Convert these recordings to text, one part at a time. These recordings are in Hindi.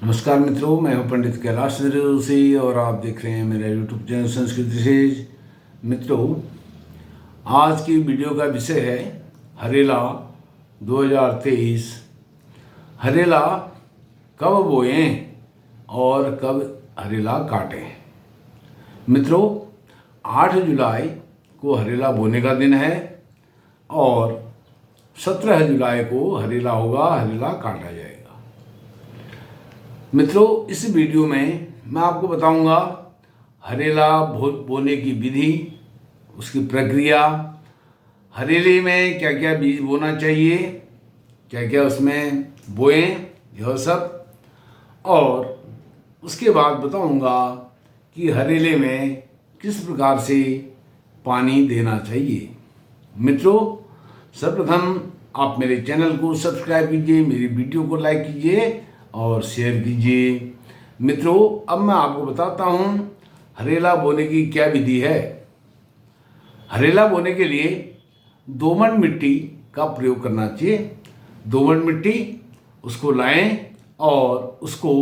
नमस्कार मित्रों, मैं हूं पंडित कैलाश जोशी और आप देख रहे हैं मेरा यूट्यूब चैनल संस्कृति से। मित्रों, आज की वीडियो का विषय है हरेला 2023। हरेला कब बोएं और कब हरेला काटें। मित्रों, 8 जुलाई को हरेला बोने का दिन है और 17 जुलाई को हरेला होगा, हरेला काटा जाएगा। मित्रों, इस वीडियो में मैं आपको बताऊंगा हरेला बोने की विधि, उसकी प्रक्रिया, हरेले में क्या क्या बीज बोना चाहिए, क्या क्या उसमें बोएं, यह सब। और उसके बाद बताऊंगा कि हरेले में किस प्रकार से पानी देना चाहिए। मित्रों, सर्वप्रथम आप मेरे चैनल को सब्सक्राइब कीजिए, मेरी वीडियो को लाइक कीजिए और शेयर कीजिए। मित्रों, अब मैं आपको बताता हूँ हरेला बोने की क्या विधि है। हरेला बोने के लिए दोमट मिट्टी का प्रयोग करना चाहिए। दोमट मिट्टी उसको लाएं और उसको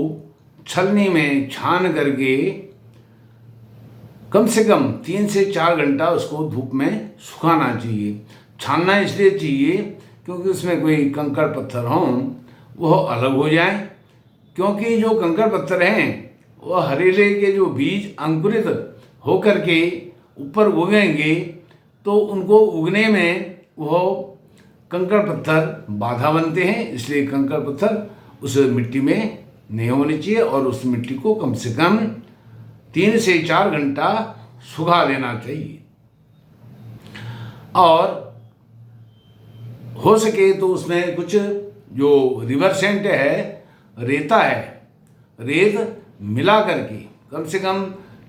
छलनी में छान करके कम से कम 3 से 4 घंटा उसको धूप में सुखाना चाहिए। छानना इसलिए चाहिए क्योंकि उसमें कोई कंकड़ पत्थर हों वह अलग हो जाए, क्योंकि जो कंकड़ पत्थर हैं वह हरेले के जो बीज अंकुरित होकर के ऊपर उगेंगे तो उनको उगने में वह कंकड़ पत्थर बाधा बनते हैं। इसलिए कंकड़ पत्थर उस मिट्टी में नहीं होने चाहिए और उस मिट्टी को कम से कम 3 से 4 घंटा सुखा देना चाहिए। और हो सके तो उसमें कुछ जो रिवर्सेंट है, रेता है, रेत मिला करके कम से कम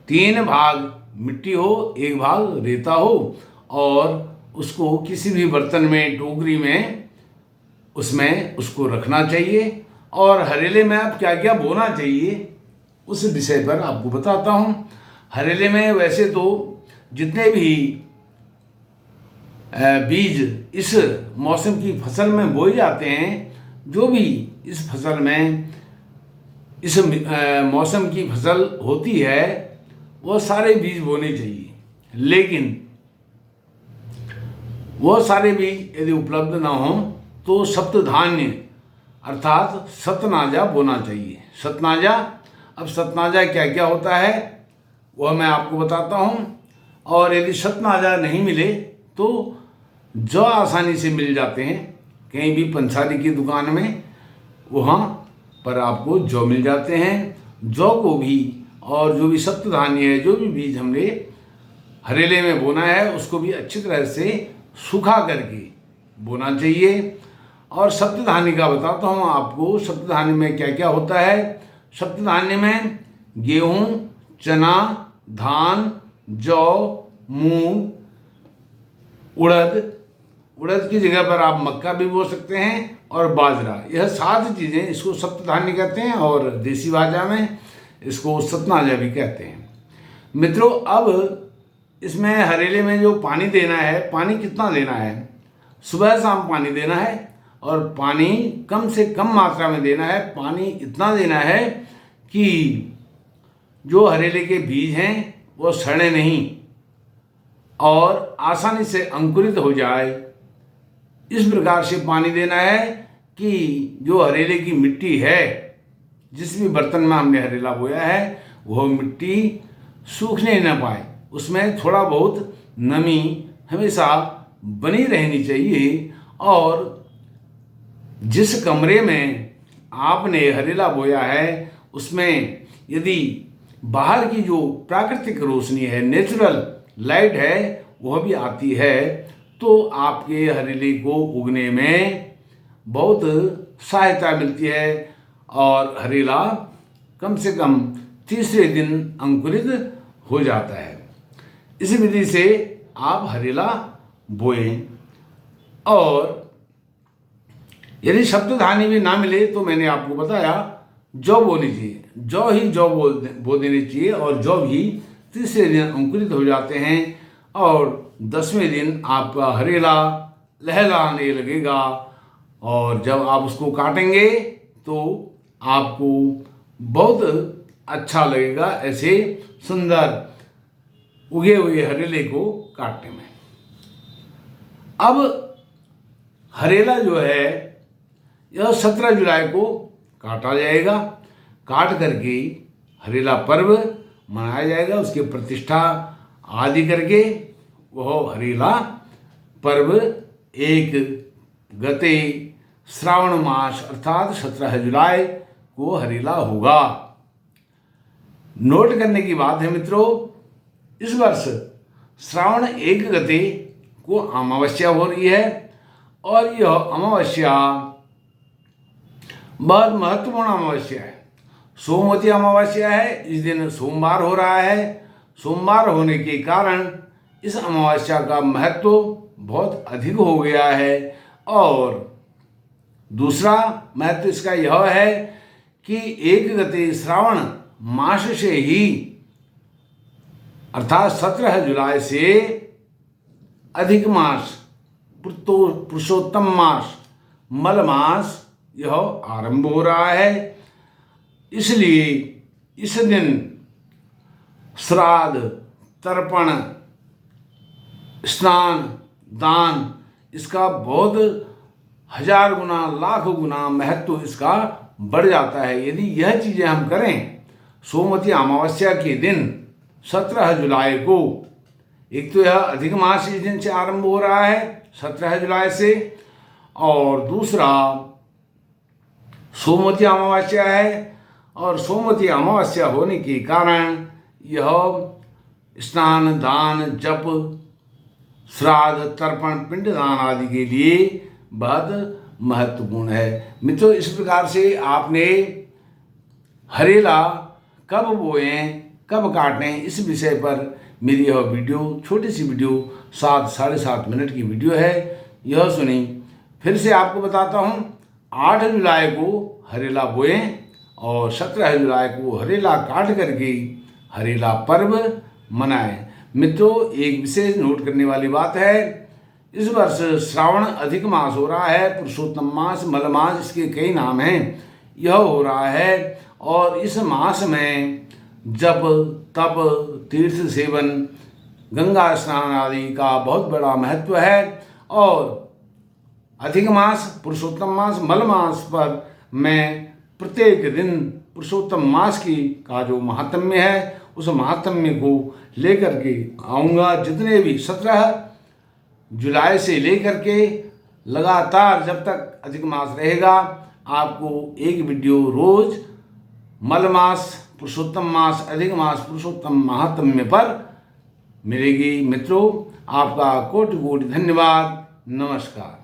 3 भाग मिट्टी हो, 1 भाग रेता हो, और उसको किसी भी बर्तन में, टोकरी में, उसमें उसको रखना चाहिए। और हरेले में अब क्या क्या बोना चाहिए उस विषय पर आपको बताता हूँ। हरेले में वैसे तो जितने भी बीज इस मौसम की फसल में बोए जाते हैं, जो भी इस फसल में इस मौसम की फसल होती है वो सारे बीज बोने चाहिए। लेकिन वो सारे बीज यदि उपलब्ध ना हो तो सप्तधान्य अर्थात सतनाजा बोना चाहिए। सतनाजा, अब सतनाजा क्या क्या होता है वह मैं आपको बताता हूँ। और यदि सतनाजा नहीं मिले तो जौ आसानी से मिल जाते हैं। कहीं भी पंसारी की दुकान में वहाँ पर आपको जौ मिल जाते हैं। जौ को भी और जो भी सप्तधान्य है, जो भी बीज हमने हरेले में बोना है, उसको भी अच्छी तरह से सूखा करके बोना चाहिए। और सप्तधान्य का बताता हूँ आपको, सप्तधान्य में क्या क्या होता है। सप्तधान्य में गेहूँ, चना, धान, जौ, मूंग, उड़द की जगह पर आप मक्का भी बो सकते हैं, और बाजरा। यह 7 चीज़ें, इसको सप्तधान्य कहते हैं और देसी भाषा में इसको सतनाजा भी कहते हैं। मित्रों, अब इसमें हरेले में जो पानी देना है, पानी कितना देना है, सुबह शाम पानी देना है। और पानी कम से कम मात्रा में देना है। पानी इतना देना है कि जो हरेले के बीज हैं वो सड़े नहीं और आसानी से अंकुरित हो जाए। इस प्रकार से पानी देना है कि जो हरेले की मिट्टी है, जिस भी बर्तन में हमने हरेला बोया है, वह मिट्टी सूखने न पाए, उसमें थोड़ा बहुत नमी हमेशा बनी रहनी चाहिए। और जिस कमरे में आपने हरेला बोया है उसमें यदि बाहर की जो प्राकृतिक रोशनी है, नेचुरल लाइट है, वह भी आती है तो आपके हरेले को उगने में बहुत सहायता मिलती है और हरेला कम से कम तीसरे दिन अंकुरित हो जाता है। इस विधि से आप हरेला बोएं। और यदि सप्तधान्य भी ना मिले तो मैंने आपको बताया जौ बोनी चाहिए। जौ बो देनी चाहिए और जौ भी तीसरे दिन अंकुरित हो जाते हैं और 10वें दिन आपका हरेला लहलाने लगेगा। और जब आप उसको काटेंगे तो आपको बहुत अच्छा लगेगा ऐसे सुंदर उगे हुए हरेले को काटने में। अब हरेला जो है यह 17 जुलाई को काटा जाएगा। काट करके हरेला पर्व मनाया जाएगा, उसकी प्रतिष्ठा आदि करके वह हरेला पर्व 1 गते श्रावण मास अर्थात 17 जुलाई को हरेला होगा। नोट करने की बात है मित्रों, इस वर्ष श्रावण 1 गते को अमावस्या हो रही है और यह अमावस्या बहुत महत्वपूर्ण अमावस्या है। सोमवती अमावस्या है, इस दिन सोमवार हो रहा है। सोमवार होने के कारण इस अमावस्या का महत्व बहुत अधिक हो गया है। और दूसरा महत्व इसका यह है कि 1 गते श्रावण मास से ही अर्थात 17 जुलाई से अधिक मास पुरुषोत्तम मास मल मास यह आरंभ हो रहा है। इसलिए इस दिन श्राद्ध, तर्पण, स्नान, दान इसका बहुत 1000 गुना, लाख गुना महत्व इसका बढ़ जाता है यदि यह चीज़ें हम करें। सोमवती अमावस्या के दिन 17 जुलाई को, एक तो यह अधिक मास इस दिन से आरंभ हो रहा है 17 जुलाई से, और दूसरा सोमवती अमावस्या है। और सोमवती अमावस्या होने के कारण यह स्नान, दान, जप, श्राद्ध, तर्पण, पिंडदान आदि के लिए बहुत महत्वपूर्ण है। मित्रों, इस प्रकार से आपने हरेला कब बोएं, कब काटें, इस विषय पर मेरी यह वीडियो, छोटी सी वीडियो 7-7.5 मिनट की वीडियो है, यह सुनी। फिर से आपको बताता हूँ, 8 जुलाई को हरेला बोएं और 17 जुलाई को हरेला काट करके हरेला पर्व मनाएं। मित्रों, एक विशेष नोट करने वाली बात है, इस वर्ष श्रावण अधिक मास हो रहा है, पुरुषोत्तम मास, मल मास, इसके कई नाम हैं, यह हो रहा है। और इस मास में जप, तप, तीर्थ सेवन, गंगा स्नान आदि का बहुत बड़ा महत्व है। और अधिक मास, पुरुषोत्तम मास, मल मास पर मैं प्रत्येक दिन पुरुषोत्तम मास की का जो महात्म्य है उस महात्म्य को लेकर के आऊँगा। जितने भी 17 जुलाई से लेकर के लगातार जब तक अधिक मास रहेगा, आपको एक वीडियो रोज मल मास, पुरुषोत्तम मास, अधिक मास, पुरुषोत्तम महात्म्य पर मिलेगी। मित्रों, आपका कोटि कोटि धन्यवाद। नमस्कार।